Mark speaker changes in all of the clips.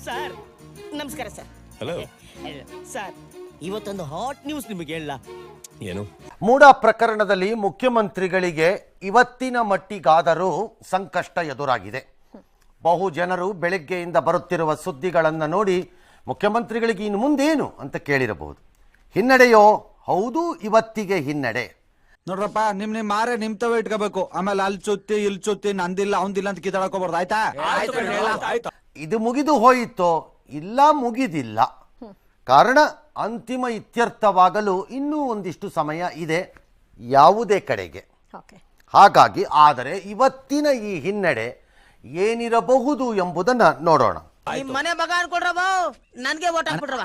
Speaker 1: Sir ನಮಸ್ಕಾರ sir.
Speaker 2: Hello
Speaker 1: sir, ಇವತ್ತೊಂದು hot news ನಿಮಗೆ ಹೇಳ.
Speaker 2: ಏನು?
Speaker 3: ಮೂಡ ಪ್ರಕರಣದಲ್ಲಿ ಮುಖ್ಯಮಂತ್ರಿಗಳಿಗೆ ಇವತ್ತಿನ ಮಟ್ಟಿಗಾದರೂ ಸಂಕಷ್ಟ ಎದುರಾಗಿದೆ. ಬಹು ಜನರು ಬೆಳಗ್ಗೆಯಿಂದ ಬರುತ್ತಿರುವ ಸುದ್ದಿಗಳನ್ನು ನೋಡಿ ಮುಖ್ಯಮಂತ್ರಿಗಳಿಗೆ ಇನ್ನು ಮುಂದೇನು ಅಂತ ಕೇಳಿರಬಹುದು. ಹಿನ್ನಡೆಯೋ? ಹೌದು, ಇವತ್ತಿಗೆ ಹಿನ್ನಡೆ.
Speaker 4: ನೋಡ್ರಪ್ಪ, ನಿಮ್ ಮಾರೆ ನಿಮ್ತವೇ ಇಟ್ಕೋಬೇಕು. ಆಮೇಲೆ ಅಲ್ಲಿ ಚುತ್ತಿ ಇಲ್ಲಿ ಚುತ್ತಿ ನಂದಿಲ್ಲ ಅವಂದಿಲ್ಲ ಅಂತ ಕಿತ್ತಾಡ್ಕೋಬಾರ್ದು, ಆಯ್ತಾ?
Speaker 3: ಇದು ಮುಗಿದು ಹೋಯಿತೋ? ಇಲ್ಲ, ಮುಗಿದಿಲ್ಲ. ಕಾರಣ ಅಂತಿಮ ಇತ್ಯರ್ಥವಾಗಲು ಇನ್ನೂ ಒಂದಿಷ್ಟು ಸಮಯ ಇದೆ ಯಾವುದೇ ಕಡೆಗೆ. ಹಾಗಾಗಿ ಆದರೆ ಇವತ್ತಿನ ಈ ಹಿನ್ನಡೆ ಏನಿರಬಹುದು ಎಂಬುದನ್ನು ನೋಡೋಣ.
Speaker 1: ಮನೆ ಮಗ ಅನ್ಕೊಡ್ರವ, ನನ್ಗೆ ಓಟ್ ಹಾಕ್ಬಿಡ್ರವ.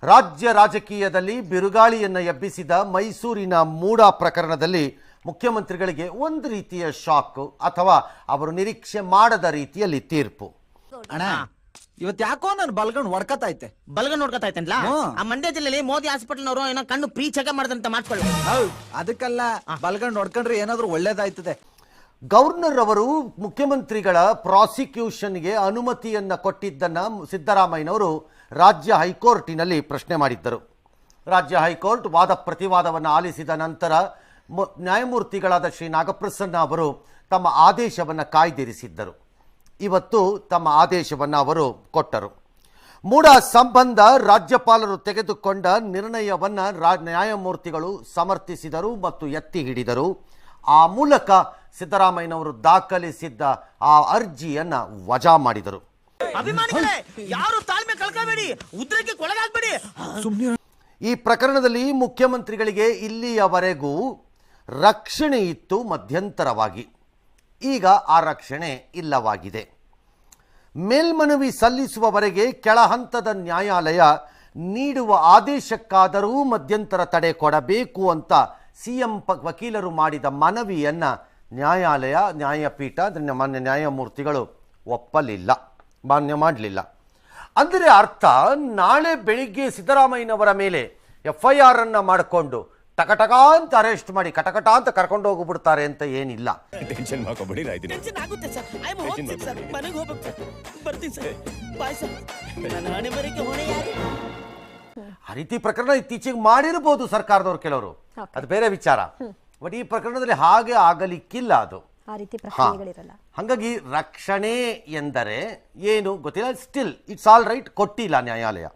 Speaker 3: ರಾಜ್ಯ ರಾಜಕೀಯದಲ್ಲಿ ಬಿರುಗಾಳಿಯನ್ನು ಎಬ್ಬಿಸಿದ ಮೈಸೂರಿನ ಮೂಡ ಪ್ರಕರಣದಲ್ಲಿ ಮುಖ್ಯಮಂತ್ರಿಗಳಿಗೆ ಒಂದು ರೀತಿಯ ಶಾಕ್ ಅಥವಾ ಅವರು ನಿರೀಕ್ಷೆ ಮಾಡದ ರೀತಿಯಲ್ಲಿ ತೀರ್ಪು.
Speaker 4: ಅಣ್ಣ, ಇವತ್ತು ಯಾಕೋ ನಾನು ಬಲ್ಗಣ್ ಹೊಡ್ಕತೈತೆ.
Speaker 1: ಬಲ್ಗನ್ ನೋಡ್ಕೊತಾ ಇತ್ತಲ್ಲ, ಆ ಮಂಡ್ಯ ಜಿಲ್ಲೆಯಲ್ಲಿ ಮೋದಿ ಹಾಸ್ಪಿಟಲ್ ಏನೋ ಕಣ್ಣು ಪ್ರೀ ಚೆಕ್ ಮಾಡ್ದಂತ ಮಾಡ್ಕೊಳ್ಳಿ.
Speaker 4: ಅದಕ್ಕಲ್ಲ, ಬಲ್ಗಣ್ ನೋಡ್ಕೊಂಡ್ರೆ ಏನಾದ್ರು ಒಳ್ಳೇದಾಯ್ತದೆ.
Speaker 3: ಗವರ್ನರ್ ಅವರು ಮುಖ್ಯಮಂತ್ರಿಗಳ ಪ್ರಾಸಿಕ್ಯೂಷನ್ಗೆ ಅನುಮತಿಯನ್ನ ಕೊಟ್ಟಿದ್ದನ್ನು ಸಿದ್ದರಾಮಯ್ಯನವರು ರಾಜ್ಯ ಹೈಕೋರ್ಟಿನಲ್ಲಿ ಪ್ರಶ್ನೆ ಮಾಡಿದ್ದರು. ರಾಜ್ಯ ಹೈಕೋರ್ಟ್ ವಾದ ಪ್ರತಿವಾದವನ್ನು ಆಲಿಸಿದ ನಂತರ ನ್ಯಾಯಮೂರ್ತಿಗಳಾದ ಶ್ರೀ ನಾಗಪ್ರಸನ್ನ ಅವರು ತಮ್ಮ ಆದೇಶವನ್ನು ಕಾಯ್ದಿರಿಸಿದ್ದರು. ಇವತ್ತು ತಮ್ಮ ಆದೇಶವನ್ನು ಅವರು ಕೊಟ್ಟರು. ಮೂಡ ಸಂಬಂಧ ರಾಜ್ಯಪಾಲರು ತೆಗೆದುಕೊಂಡ ನಿರ್ಣಯವನ್ನು ನ್ಯಾಯಮೂರ್ತಿಗಳು ಸಮರ್ಥಿಸಿದರು ಮತ್ತು ಎತ್ತಿ ಹಿಡಿದರು. ಆ ಮೂಲಕ ಸಿದ್ದರಾಮಯ್ಯನವರು ದಾಖಲಿಸಿದ್ದ ಆ ಅರ್ಜಿಯನ್ನು ವಜಾ ಮಾಡಿದರು.
Speaker 1: ಅಭಿಮಾನಿಗಳೇ, ಯಾರು ತಾಳ್ಮೆ ಕಳ್ಕೋಬೇಡಿ, ಉದ್ರಕ್ಕೆ ಕೊಳಗಾಗ್ಬೇಡಿ.
Speaker 3: ಈ ಪ್ರಕರಣದಲ್ಲಿ ಮುಖ್ಯಮಂತ್ರಿಗಳಿಗೆ ಇಲ್ಲಿಯವರೆಗೂ ರಕ್ಷಣೆ ಇತ್ತು ಮಧ್ಯಂತರವಾಗಿ. ಈಗ ಆ ರಕ್ಷಣೆ ಇಲ್ಲವಾಗಿದೆ. ಮೇಲ್ಮನವಿ ಸಲ್ಲಿಸುವವರೆಗೆ ಕೆಳಹಂತದ ನ್ಯಾಯಾಲಯ ನೀಡುವ ಆದೇಶಕ್ಕಾದರೂ ಮಧ್ಯಂತರ ತಡೆ ಕೊಡಬೇಕು ಅಂತ ಸಿಎಂ ವಕೀಲರು ಮಾಡಿದ ಮನವಿಯನ್ನು ನ್ಯಾಯಪೀಠ ಮಾನ್ಯ ನ್ಯಾಯಮೂರ್ತಿಗಳು ಒಪ್ಪಲಿಲ್ಲ, ಮಾನ್ಯ ಮಾಡಲಿಲ್ಲ. ಅಂದರೆ ಅರ್ಥ, ನಾಳೆ ಬೆಳಿಗ್ಗೆ ಸಿದ್ದರಾಮಯ್ಯನವರ ಮೇಲೆ FIR ಅನ್ನು ಮಾಡಿಕೊಂಡು ಟಕಟಕ ಅಂತ ಅರೆಸ್ಟ್ ಮಾಡಿ ಕಟಕಟ ಅಂತ ಕರ್ಕೊಂಡು ಹೋಗ್ಬಿಡ್ತಾರೆ ಅಂತ ಏನಿಲ್ಲ.
Speaker 2: ಟೆನ್ಷನ್ ಮಾಡ್ಕೋಬೇಡಿ,
Speaker 1: ಟೆನ್ಷನ್ ಆಗುತ್ತೆ sir. I am homesick sir, ಮನೆಗೆ ಹೋಗ್ಬೇಕು ಸರ್. ಬರ್ತೀನಿ ಸರ್, ಬಾಯ್ ಸರ್. ನನ್ನ ಹಣೆ ಬರಕ್ಕೆ ಹೊಣೆ ಯಾರು?
Speaker 3: ಆ ರೀತಿ ಪ್ರಕರಣ ಇತ್ತೀಚೆಗೆ ಮಾಡಿರ್ಬೋದು ಸರ್ಕಾರದವರು ಕೆಲವರು, ಅದು ಬೇರೆ ವಿಚಾರ. ಬಟ್ ಈ ಪ್ರಕರಣದಲ್ಲಿ ಹಾಗೆ ಆಗಲಿಕ್ಕಿಲ್ಲ. ಅದು ಹಾಗಾಗಿ ರಕ್ಷಣೆ ಎಂದರೆ ಏನು ಗೊತ್ತಿಲ್ಲ. ಸ್ಟಿಲ್ ಇಟ್ಸ್ ಆಲ್ ರೈಟ್, ಕೊಟ್ಟಿಲ್ಲ ನ್ಯಾಯಾಲಯ.